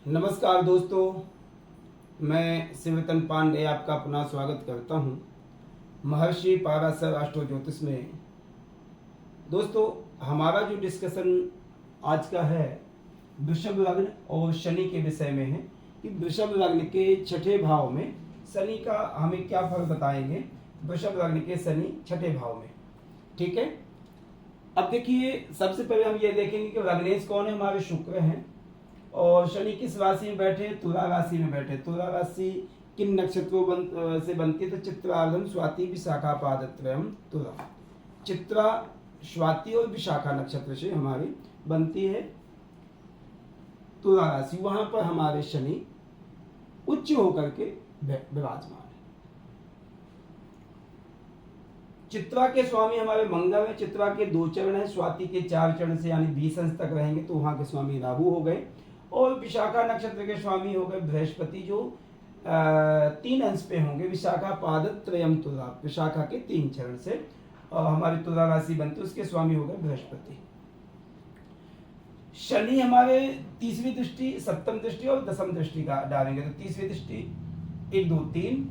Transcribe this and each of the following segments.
नमस्कार दोस्तों, मैं शिवरतन पांडे आपका अपना स्वागत करता हूं महर्षि पाराशर एस्ट्रो ज्योतिष में। दोस्तों, हमारा जो डिस्कशन आज का है वृषभ लग्न और शनि के विषय में है कि वृषभ लग्न के छठे भाव में शनि का हमें क्या फल बताएंगे। वृषभ लग्न के शनि छठे भाव में, ठीक है। अब देखिए, सबसे पहले हम ये देखेंगे कि लग्नेश कौन है। हमारे शुक्र हैं और शनि किस राशि में बैठे, तुला राशि में बैठे। तुला राशि किन नक्षत्रों से बनती है, तो चित्रार्धम, स्वाति, विशाखा, पादत्रयम, तुला। चित्रा, स्वाति और विशाखा नक्षत्र से हमारी बनती है तुला राशि। वहां पर हमारे शनि उच्च होकर के विराजमान है। चित्रा के स्वामी हमारे मंगल है। चित्रा के 2 चरण है, स्वाति के 4 चरण से यानी 20 अंश तक रहेंगे, तो वहां के स्वामी राहु हो गए। और विशाखा नक्षत्र के स्वामी हो गए बृहस्पति, जो 3 अंश पे होंगे। विशाखा पादत्रयम तुला, विशाखा के 3 चरण से हमारी तुला राशि बनती है, उसके स्वामी हो गए बृहस्पति। शनि हमारे तीसरी दृष्टि, सप्तम दृष्टि और दसम दृष्टि का डालेंगे। तो तीसरी दृष्टि 1 2 3,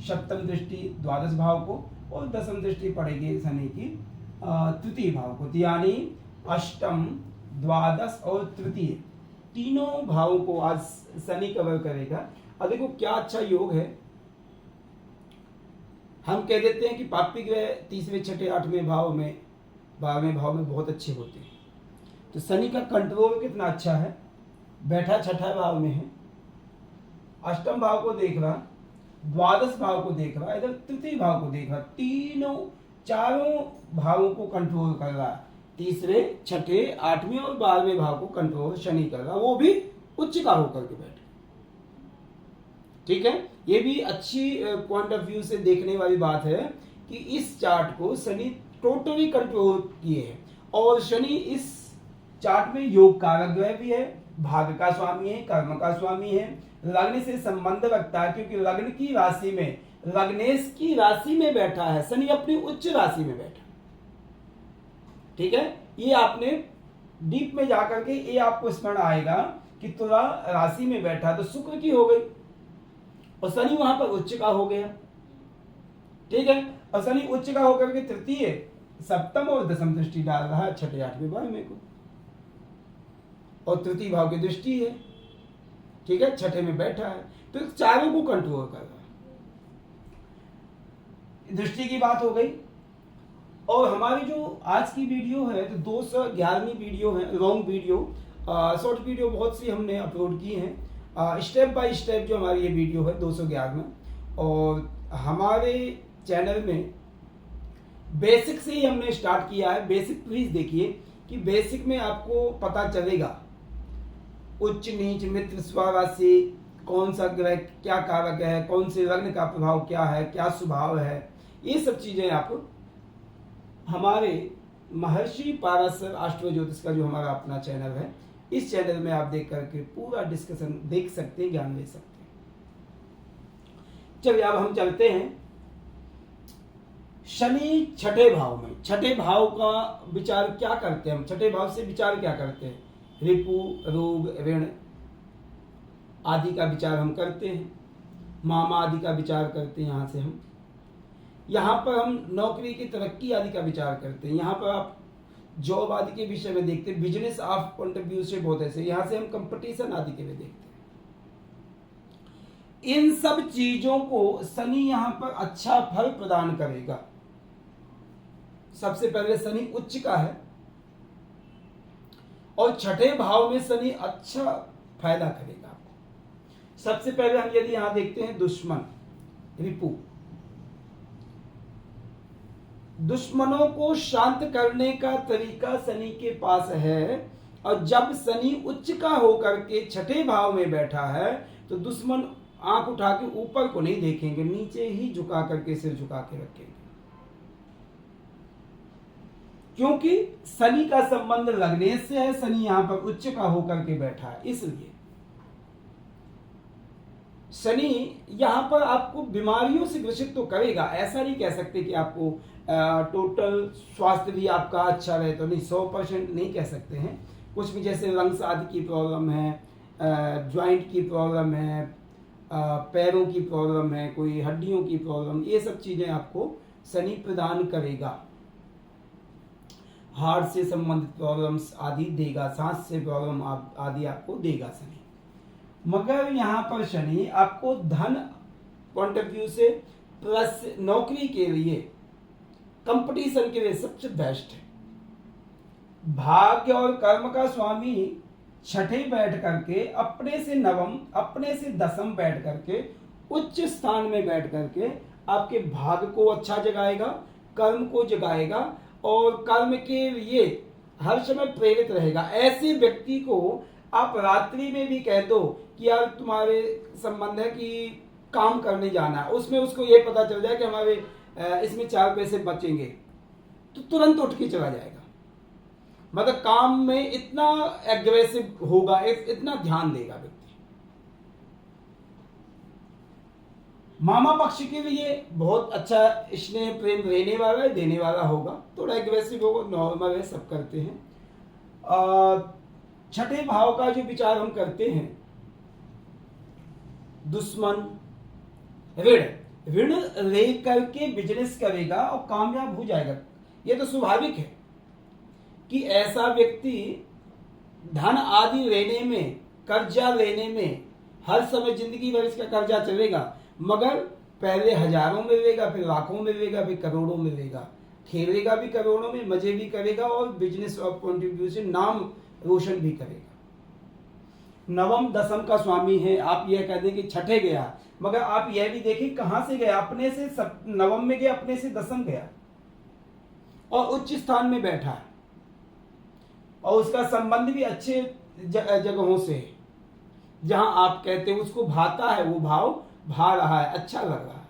सप्तम दृष्टि द्वादश भाव को और दसम दृष्टि पड़ेगी शनि की तृतीय भाव को, यानी अष्टम, द्वादश और तृतीय, तीनों भावों को आज शनि कवर करेगा। और देखो क्या अच्छा योग है। हम कह देते हैं कि पापी ग्रह तीसरे, छठे, 8वें भाव में, 12वें भाव में बहुत अच्छे होते हैं। तो शनि का कंट्रोल कितना अच्छा है। बैठा छठा भाव में है, अष्टम भाव को देख रहा, द्वादश भाव को देख रहा, इधर तृतीय भाव को देख रहा, चारों भावों को कंट्रोल कर रहा है। तीसरे, छठे, 8वें और 12वें भाव को कंट्रोल शनि कर रहा, वो भी उच्च का होकर के बैठे। ठीक है, ये भी अच्छी पॉइंट ऑफ व्यू से देखने वाली बात है कि इस चार्ट को शनि टोटली कंट्रोल किए हैं। और शनि इस चार्ट में योग कारक ग्रह भी है, भाग्य का स्वामी है, कर्म का स्वामी है, लग्न से संबंध रखता है, क्योंकि लग्न की राशि में, लग्नेश की राशि में बैठा है शनि, अपनी उच्च राशि में बैठा। ठीक है, ये आपने डीप में जाकर के ये आपको स्मरण आएगा कि तुला राशि में बैठा तो शुक्र की हो गई और शनि वहां पर उच्च का हो गया। ठीक है, और शनि उच्च का होकर के तृतीय, सप्तम और दसम दृष्टि डाल रहा है छठे, 8वें भाव में को, और तृतीय भाव की दृष्टि है। ठीक है, छठे में बैठा है, तो चारों को कंट्रोल कर रहा है। दृष्टि की बात हो गई। और हमारी जो आज की वीडियो है तो 211वीं वीडियो है, लॉन्ग वीडियो, शॉर्ट वीडियो बहुत सी हमने अपलोड की हैं। स्टेप बाय स्टेप जो हमारी ये वीडियो है 211 और हमारे चैनल में बेसिक से ही हमने स्टार्ट किया है। बेसिक प्लीज देखिए कि बेसिक में आपको पता चलेगा उच्च, नीच, मित्र, स्वराशि, कौन सा ग्रह क्या कारक है, कौन से लग्न का प्रभाव क्या है, क्या स्वभाव है, ये सब चीजें आप हमारे महर्षि पाराशर एस्ट्रो ज्योतिष का जो हमारा अपना चैनल है, इस चैनल में आप देख करके पूरा डिस्कशन देख सकते हैं, ज्ञान ले सकते हैं। चलिए अब हम चलते हैं शनि छठे भाव में। छठे भाव का विचार क्या करते हैं हम, छठे भाव से विचार क्या करते हैं, रिपु, रोग, ऋण आदि का विचार हम करते हैं, मामा आदि का विचार करते हैं। यहाँ पर हम नौकरी की तरक्की आदि का विचार करते हैं। यहाँ पर आप जॉब आदि के विषय में देखते हैं, business of point of view से बहुत ऐसे, यहाँ से हम कंपटीशन आदि के लिए देखते हैं। इन सब चीजों को शनि यहाँ पर अच्छा फल प्रदान करेगा। सबसे पहले शनि उच्च का है और छठे भाव में शनि अच्छा फायदा करेगा आपको। सबसे पहले हम यदि यहां देखते हैं दुश्मन, रिपु, दुश्मनों को शांत करने का तरीका शनि के पास है। और जब शनि उच्च का होकर के छठे भाव में बैठा है तो दुश्मन आंख उठा के ऊपर को नहीं देखेंगे, नीचे ही झुका करके, सिर झुका के रखेंगे, क्योंकि शनि का संबंध लग्नेश से है। शनि यहां पर उच्च का होकर के बैठा है, इसलिए शनि यहां पर आपको बीमारियों से ग्रसित तो करेगा। ऐसा नहीं कह सकते कि आपको टोटल स्वास्थ्य भी आपका अच्छा रहे, तो नहीं, 100% नहीं कह सकते हैं। कुछ भी जैसे लंग्स आदि की प्रॉब्लम है, जॉइंट की प्रॉब्लम है, पैरों की प्रॉब्लम है, कोई हड्डियों की प्रॉब्लम, ये सब चीज़ें आपको शनि प्रदान करेगा। हार्ट से संबंधित प्रॉब्लम्स आदि देगा, सांस से प्रॉब्लम आदि आपको देगा शनि। मगर यहाँ पर शनि आपको धन पॉइंट ऑफ व्यू से प्लस नौकरी के लिए, कंपटीशन के लिए सबसे बेस्ट है। भाग्य और कर्म का स्वामी छठे बैठ करके अपने से नवम, अपने से दसम बैठ करके उच्च स्थान में बैठ करके आपके भाग्य को अच्छा जगाएगा, कर्म को जगाएगा और कर्म के लिए हर समय प्रेरित रहेगा। ऐसे व्यक्ति को आप रात्रि में भी कह दो कि यार तुम्हारे संबंध है कि काम करने जाना है, उसमें उसको ये पता चल जाए कि हमारे इसमें 4 पैसे बचेंगे, तो तुरंत उठ के चला जाएगा। मतलब काम में इतना एग्रेसिव होगा, इतना ध्यान देगा व्यक्ति। मामा पक्ष के लिए बहुत अच्छा स्नेह प्रेम रहने वाला है, देने वाला होगा, थोड़ा एग्रेसिव होगा, नॉर्मल है, सब करते हैं। छठे भाव का जो विचार हम करते हैं, दुश्मन, ऋण ले करके बिजनेस करेगा और कामयाब हो जाएगा। ये तो स्वाभाविक है कि ऐसा व्यक्ति धन आदि लेने में, कर्जा लेने में, हर समय जिंदगी भर इसका कर्जा चलेगा, मगर पहले हजारों में लेगा, फिर लाखों में लेगा, फिर करोड़ों में लेगा, खेलेगा भी करोड़ों में, मजे भी करेगा और बिजनेस पॉइंट ऑफ व्यू से नाम रोशन भी करेगा। नवम दसम का स्वामी है, आप यह कह दें कि छठे गया, मगर आप यह भी देखिए कहां से गया, अपने से नवम में गया, अपने से दसम गया और उच्च स्थान में बैठा है और उसका संबंध भी अच्छे जगहों से है, जहां आप कहते हैं उसको भाता है, वो भाव भा रहा है, अच्छा लग रहा है।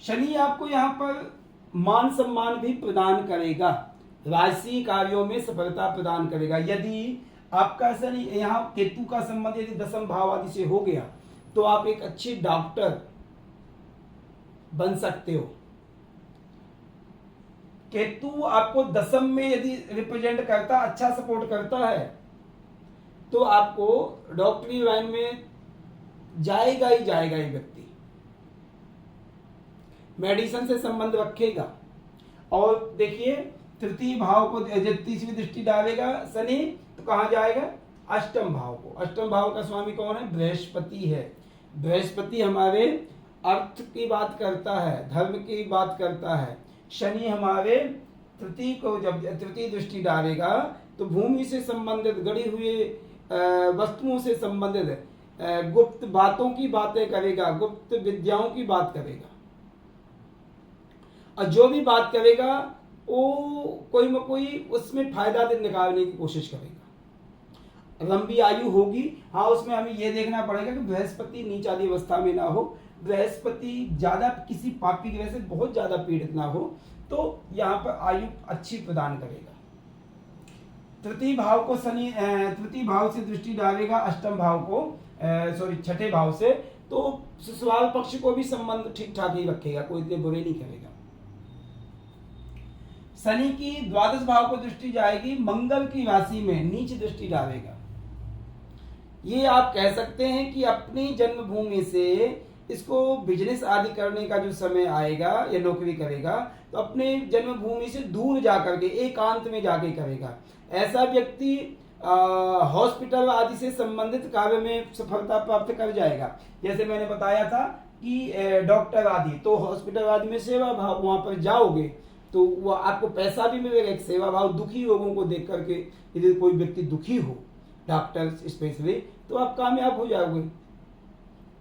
शनि आपको यहां पर मान सम्मान भी प्रदान करेगा, राजसी कार्यों में सफलता प्रदान करेगा। यदि आपका शनि यहाँ केतु का संबंध यदि दसम भाव आदि से हो गया तो आप एक अच्छे डॉक्टर बन सकते हो। केतु आपको दसम में यदि रिप्रेजेंट करता, अच्छा सपोर्ट करता है, तो आपको डॉक्टरी लाइन में जाएगा ही जाएगा ये व्यक्ति, मेडिसिन से संबंध रखेगा। और देखिए तृतीय भाव को जब तीसरी दृष्टि डालेगा शनि, तो कहां जाएगा, अष्टम भाव को। अष्टम भाव का स्वामी कौन है, बृहस्पति है। बृहस्पति हमारे अर्थ की बात करता है, धर्म की बात करता है। शनि हमारे तृतीय को जब तृतीय दृष्टि डालेगा तो भूमि से संबंधित, गड़ी हुए वस्तुओं से संबंधित गुप्त बातों की बातें करेगा, गुप्त विद्याओं की बात करेगा, और जो भी बात करेगा वो कोई न कोई उसमें फायदा निकालने की कोशिश करेगा। लंबी आयु होगी, हाँ, उसमें हमें यह देखना पड़ेगा कि बृहस्पति नीच आदि अवस्था में ना हो, बृहस्पति ज्यादा किसी पापी की वजह से बहुत ज्यादा पीड़ित ना हो, तो यहाँ पर आयु अच्छी प्रदान करेगा। तृतीय भाव को शनि तृतीय भाव से दृष्टि डालेगा, अष्टम भाव को छठे भाव से, तो ससुराल पक्ष को भी संबंध ठीक ठाक ही रखेगा, कोई इतने बुरे नहीं करेगा। शनि की द्वादश भाव को दृष्टि जाएगी, मंगल की राशि में नीच दृष्टि डालेगा। ये आप कह सकते हैं कि अपनी जन्मभूमि से इसको बिजनेस आदि करने का जो समय आएगा या नौकरी करेगा तो अपने जन्मभूमि से दूर जाकर के एकांत में जाके करेगा। ऐसा व्यक्ति हॉस्पिटल आदि से संबंधित कार्य में सफलता प्राप्त कर जाएगा। जैसे मैंने बताया था कि डॉक्टर आदि, तो हॉस्पिटल आदि में सेवा भाव, वहां पर जाओगे तो वो आपको पैसा भी मिलेगा, एक सेवा भाव। दुखी लोगों को देख करके यदि कोई व्यक्ति दुखी हो, डॉक्टर स्पेशली, तो आप कामयाब हो जाओगे।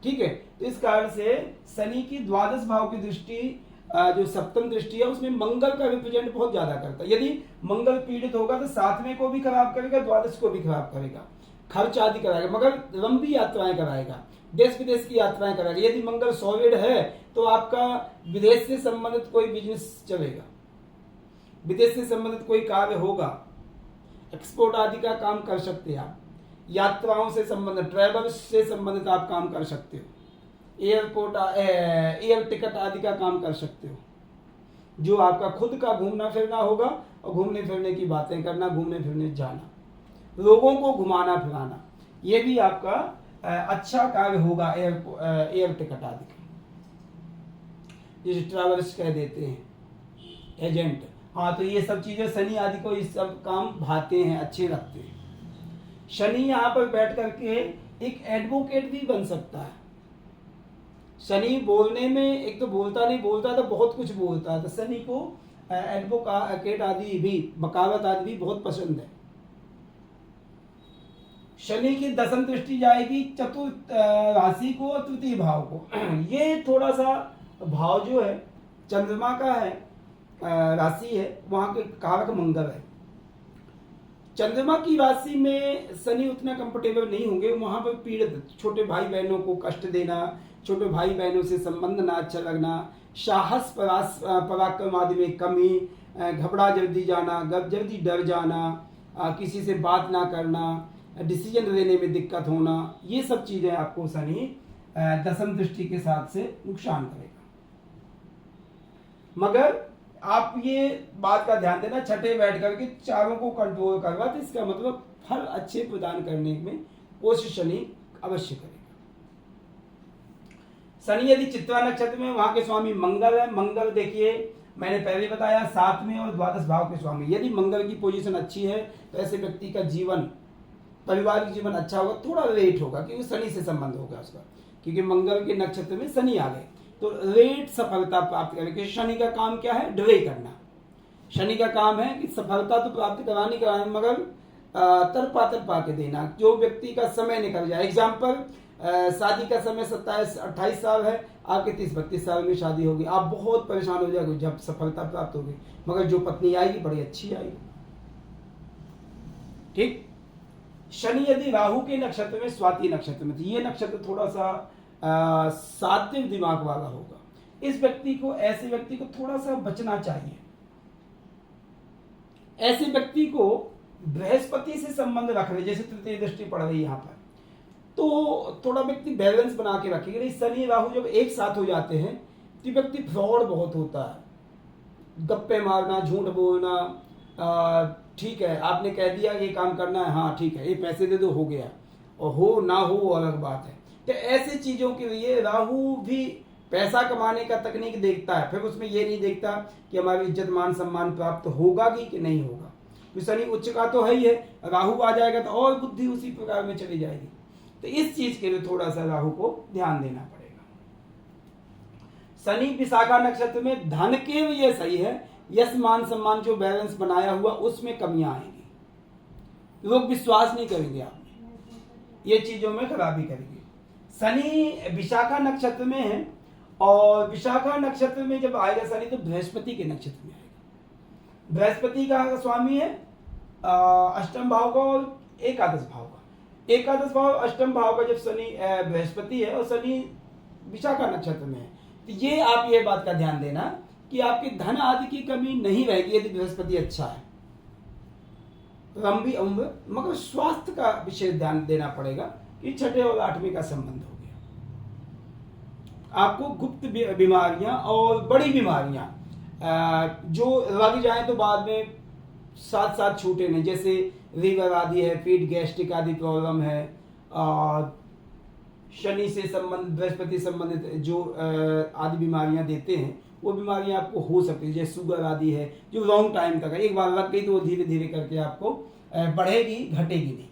ठीक है, तो इस कारण से शनि की द्वादश भाव की दृष्टि, जो सप्तम दृष्टि है, उसमें मंगल का रिप्रेजेंट बहुत ज्यादा करता है। यदि मंगल पीड़ित होगा तो सातवें को भी खराब करेगा, द्वादश को भी खराब करेगा, खर्च आदि कराएगा, मगर लंबी यात्राएं कराएगा, देश विदेश की यात्राएं कराएगा। यदि मंगल सॉलिड है तो आपका विदेश से संबंधित कोई बिजनेस चलेगा, विदेश से संबंधित कोई कार्य होगा, एक्सपोर्ट आदि का काम कर सकते हैं आप, यात्राओं से संबंधित, ट्रैवल से संबंधित आप काम कर सकते हो, एयरपोर्ट एयर टिकट आदि का काम कर सकते हो। जो आपका खुद का घूमना फिरना होगा और घूमने फिरने की बातें करना, घूमने फिरने जाना, लोगों को घुमाना फिराना, ये भी आपका अच्छा कार्य होगा। एयर टिकट आदि का, जिसे ट्रैवल्स कह देते हैं, एजेंट। हाँ, तो ये सब चीजें शनि आदि को ये सब काम भाते हैं, अच्छे लगते हैं। शनि यहाँ पर बैठ करके एक एडवोकेट भी बन सकता है। शनि बोलने में, एक तो बोलता नहीं बोलता तो बहुत कुछ बोलता है, तो शनि को एडवोकेट आदि भी, वकालत आदि भी बहुत पसंद है। शनि की दसम दृष्टि जाएगी चतुर्थ राशि को और तृतीय भाव को। ये थोड़ा सा भाव जो है चंद्रमा का है, राशि है, वहां के कारक मंगल है। चंद्रमा की राशि में शनि उतना कंफर्टेबल नहीं होंगे, वहां पर पीड़ित, छोटे भाई बहनों को कष्ट देना, छोटे भाई बहनों से संबंध ना अच्छा लगना, साहस पराक्रम आदि में कमी, घबरा जल्दी जाना, जल्दी डर जाना, किसी से बात ना करना, डिसीजन लेने में दिक्कत होना, ये सब चीजें आपको शनि दसम दृष्टि के साथ से नुकसान करेगा। मगर आप ये बात का ध्यान देना, छठे बैठ करके चारों को कंट्रोल करवा, तो इसका मतलब फल अच्छे प्रदान करने में कोशिश शनि अवश्य करेगा। शनि यदि चित्रा नक्षत्र में, वहां के स्वामी मंगल है। मंगल देखिए मैंने पहले बताया 7वें और द्वादश भाव के स्वामी। यदि मंगल की पोजीशन अच्छी है तो ऐसे व्यक्ति का जीवन, पारिवारिक जीवन अच्छा होगा। थोड़ा लेट होगा क्योंकि शनि से संबंध होगा उसका, क्योंकि मंगल के नक्षत्र में शनि आ गए, तो लेट सफलता प्राप्त करेंगे। शनि का काम क्या है? डिले करना। शनि का काम है कि सफलता तो प्राप्त करानी करानी, मगर तरपा के देना, जो व्यक्ति का समय निकल जाए। एग्जाम्पल, शादी का समय 27-28 साल है, आपके 30-32 साल में शादी होगी, आप बहुत परेशान हो जाएंगे जब सफलता प्राप्त होगी, मगर जो पत्नी आएगी बड़ी अच्छी आएगी। ठीक। शनि यदि राहु के नक्षत्र में, स्वाति नक्षत्र में, तो ये नक्षत्र थोड़ा सा सात्विक दिमाग वाला होगा। इस व्यक्ति को, ऐसे व्यक्ति को थोड़ा सा बचना चाहिए। ऐसे व्यक्ति को बृहस्पति से संबंध रख रहे, जैसे तृतीय दृष्टि पड़ रही यहाँ पर, तो थोड़ा व्यक्ति बैलेंस बना के रखेगा। शनि राहु जब एक साथ हो जाते हैं तो व्यक्ति फ्रॉड बहुत होता है, गप्पे मारना, झूठ बोलना, ठीक है आपने कह दिया ये काम करना है, हाँ ठीक है ये पैसे दे दो, हो गया, और हो ना हो वो अलग बात है। तो ऐसी चीजों के लिए राहु भी पैसा कमाने का तकनीक देखता है, फिर उसमें ये नहीं देखता कि हमारी इज्जत मान सम्मान प्राप्त होगा कि नहीं होगा। तो शनि उच्च का तो है ही है, राहु आ जाएगा तो और बुद्धि उसी प्रकार में चली जाएगी। तो इस चीज के लिए थोड़ा सा राहु को ध्यान देना पड़ेगा। शनि विशाखा नक्षत्र में, धन के लिए सही है, यश मान सम्मान जो बैलेंस बनाया हुआ उसमें कमियां आएंगी, लोग विश्वास नहीं करेंगे आप में, ये चीजों में खराबी करेगी। शनि विशाखा नक्षत्र में है, और विशाखा नक्षत्र में जब आएगा शनि तो बृहस्पति के नक्षत्र में आएगा। बृहस्पति का स्वामी है अष्टम भाव का और एकादश भाव का। एकादश भाव अष्टम भाव का जब शनि बृहस्पति है और शनि विशाखा नक्षत्र में है, तो ये आप ये बात का ध्यान देना कि आपकी धन आदि की कमी नहीं रहेगी यदि बृहस्पति अच्छा है, लंबी उम्र, मगर स्वास्थ्य का विशेष ध्यान देना पड़ेगा कि छठे और 8वें का संबंध हो गया। आपको गुप्त बीमारियां और बड़ी बीमारियां जो लग जाए तो बाद में साथ साथ छूटे नहीं, जैसे लीवर आदि है, पेट गैस्ट्रिक आदि प्रॉब्लम है, शनि से संबंधित, बृहस्पति संबंधित जो आदि बीमारियां देते हैं, वो बीमारियां आपको हो सकती है, जैसे शुगर आदि है जो लॉन्ग टाइम तक है, एक बार लग गई तो वो धीरे धीरे करके आपको बढ़ेगी, घटेगी नहीं।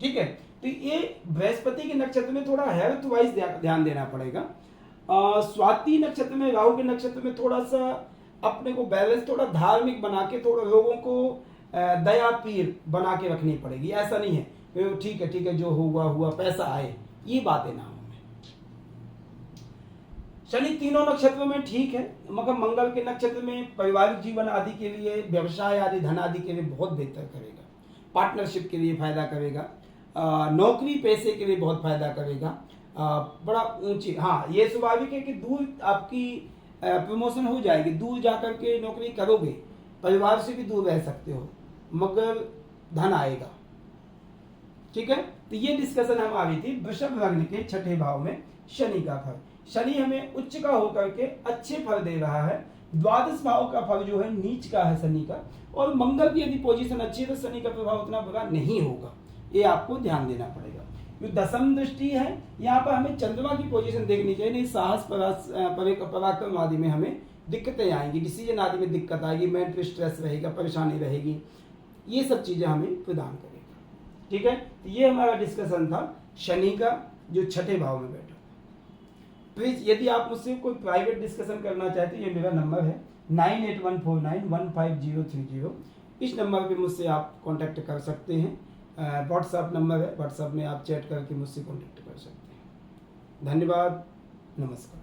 ठीक है, तो ये बृहस्पति के नक्षत्र में थोड़ा हेल्थ वाइज ध्यान देना पड़ेगा। स्वाति नक्षत्र में, राहु के नक्षत्र में थोड़ा सा अपने को बैलेंस, थोड़ा धार्मिक बना के, थोड़ा लोगों को दया पीर बना के रखनी पड़ेगी। ऐसा नहीं है ठीक है जो हुआ हुआ, पैसा आए, ये बातें ना हो। शनि तीनों नक्षत्रों में ठीक है, मगर मंगल के नक्षत्र में पारिवारिक जीवन आदि के लिए, व्यवसाय आदि, धन आदि के लिए बहुत बेहतर करेगा, पार्टनरशिप के लिए फायदा करेगा, नौकरी पैसे के लिए बहुत फायदा करेगा, बड़ा ऊंची, हाँ ये स्वाभाविक है कि दूर आपकी प्रमोशन हो जाएगी, दूर जाकर के नौकरी करोगे, परिवार से भी दूर रह सकते हो, मगर धन आएगा। ठीक है, तो ये डिस्कशन हमारी थी वृषभ लग्न के छठे भाव में शनि का फल। शनि हमें उच्च का होकर के अच्छे फल दे रहा है, द्वादश भाव का फल जो है नीच का है शनि का, और मंगल की यदि पोजीशन अच्छी है तो शनि का प्रभाव उतना बुरा नहीं होगा, ये आपको ध्यान देना पड़ेगा। जो दसम दृष्टि है, यहाँ पर हमें चंद्रमा की पोजीशन देखनी चाहिए, नहीं साहस पराक्रम आदि में हमें दिक्कतें आएंगी, डिसीजन आदि में दिक्कत आएगी, मेंटल स्ट्रेस रहेगा, परेशानी रहेगी, ये सब चीजें हमें प्रदान करेगा। ठीक है, तो ये हमारा डिस्कशन था शनि का जो छठे भाव में बैठा। प्लीज यदि आप मुझसे कोई प्राइवेट डिस्कशन करना चाहते हैं, ये मेरा नंबर है 9814915030, इस नंबर पे मुझसे आप कांटेक्ट कर सकते हैं। व्हाट्सएप नंबर है, व्हाट्सएप में आप चैट करके मुझसे कांटेक्ट कर सकते हैं। धन्यवाद, नमस्कार।